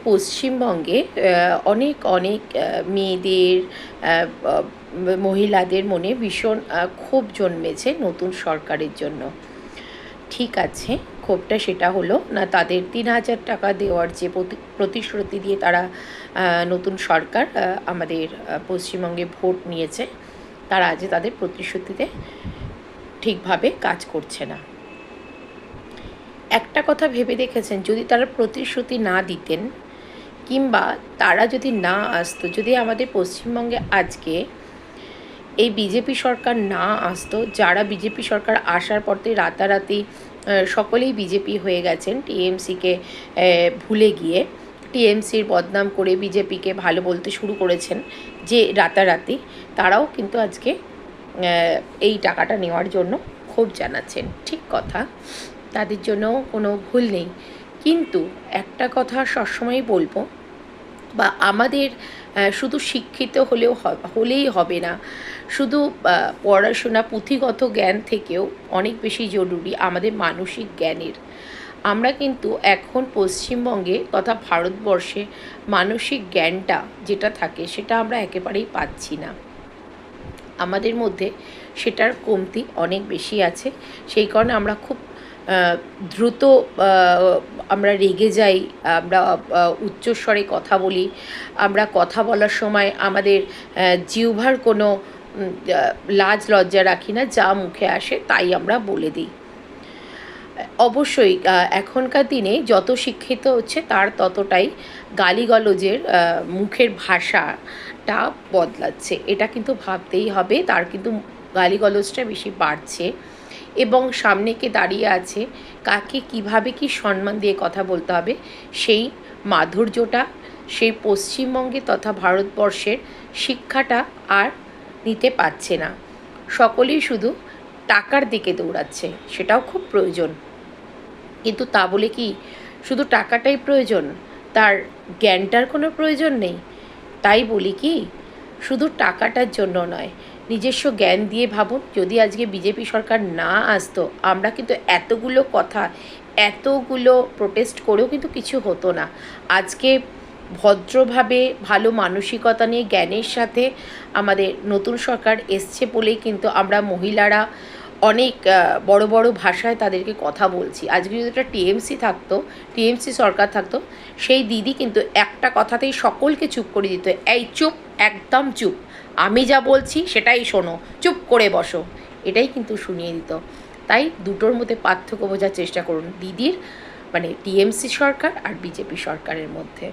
পশ্চিমবঙ্গে অনেক অনেক মেয়েদের মহিলাদের মনে ভীষণ ক্ষোভ জন্মেছে নতুন সরকারের জন্য। ঠিক আছে, ক্ষোভটা সেটা হলো না, তাদের 3,000 টাকা দেওয়ার যে প্রতিশ্রুতি দিয়ে তারা নতুন সরকার আমাদের পশ্চিমবঙ্গে ভোট নিয়েছে, তারা আজ তাদের প্রতিশ্রুতিতে ঠিকভাবে কাজ করছে না। একটা কথা ভেবে দেখেছেন, যদি তারা প্রতিশ্রুতি না দিতেন কিংবা তারা যদি না আসতো, যদি আমাদের পশ্চিমবঙ্গে আজকে এই বিজেপি সরকার না আসতো, যারা বিজেপি সরকার আসার পর থেকে রাতারাতি সকলেই বিজেপি হয়ে গেছেন, টিএমসিকে ভুলে গিয়ে টিএমসির বদনাম করে বিজেপিকে ভালো বলতে শুরু করেছেন যে রাতারাতি, তারাও কিন্তু আজকে এই টাকাটা নেওয়ার জন্য ক্ষোভ জানাচ্ছেন। ঠিক কথা, তাদের জন্য কোনো ভুল নেই, কিন্তু একটা কথা সবসময়ই বলবো, বা আমাদের শুধু শিক্ষিত হলেই হবে না, শুধু পড়াশোনা পুঁথিগত জ্ঞান থেকেও অনেক বেশি জরুরি আমাদের মানসিক জ্ঞানের। আমরা কিন্তু এখন পশ্চিমবঙ্গে তথা ভারতবর্ষে মানসিক জ্ঞানটা যেটা থাকে সেটা আমরা একেবারেই পাচ্ছি না। আমাদের মধ্যে সেটার কমতি অনেক বেশি আছে। সেই কারণে আমরা খুব দ্রুত আমরা রেগে যাই, আমরা উচ্চস্বরে কথা বলি, আমরা কথা বলার সময় আমাদের জিহ্বার কোনো লাজ লজ্জা রাখি না, যা মুখে আসে তাই আমরা বলে দিই। অবশ্যই এখনকার দিনে যত শিক্ষিত হচ্ছে তার ততটাই গালিগলজের মুখের ভাষাটা বদলাচ্ছে, এটা কিন্তু ভাবতেই হবে। তার কিন্তু গালিগলজটা বেশি বাড়ছে এবং সামনে কে দাঁড়িয়ে আছে, কাকে কিভাবে কি সম্মান দিয়ে কথা বলতে হবে, সেই মাধুর্যটা সেই পশ্চিমবঙ্গে তথা ভারতবর্ষের শিক্ষাটা আর নিতে পারছে না। সকলেই শুধু টাকার দিকে দৌড়াচ্ছে, সেটাও খুব প্রয়োজন, কিন্তু তা বলে কি শুধু টাকাটাই প্রয়োজন, তার জ্ঞানটার কোনো প্রয়োজন নেই? তাই বলি কি, শুধু টাকাটার জন্য নয়, নিজস্ব জ্ঞান দিয়ে ভাবুন, যদি আজকে বিজেপি সরকার না আসতো, আমরা কিন্তু এতগুলো কথা, এতগুলো প্রোটেস্ট করেও কিন্তু কিছু হতো না। আজকে ভদ্রভাবে ভালো মানসিকতা নিয়ে জ্ঞানের সাথে আমাদের নতুন সরকার এসছে বলেই কিন্তু আমরা মহিলারা অনেক বড় বড় ভাষায় তাদেরকে কথা বলছি। আজকে যদি একটা টিএমসি থাকতো, টিএমসি সরকার থাকতো, সেই দিদি কিন্তু একটা কথাতেই সকলকে চুপ করে দিত, এই চুপ, একদম চুপ, আমি যা বলছি সেটাই শোনো, চুপ করে বসো, এটাই কিন্তু শুনিয়ে দিত। তাই দুটোর মধ্যে পার্থক্য বোঝার চেষ্টা করুন, দিদির মানে টিএমসি সরকার আর বিজেপি সরকারের মধ্যে।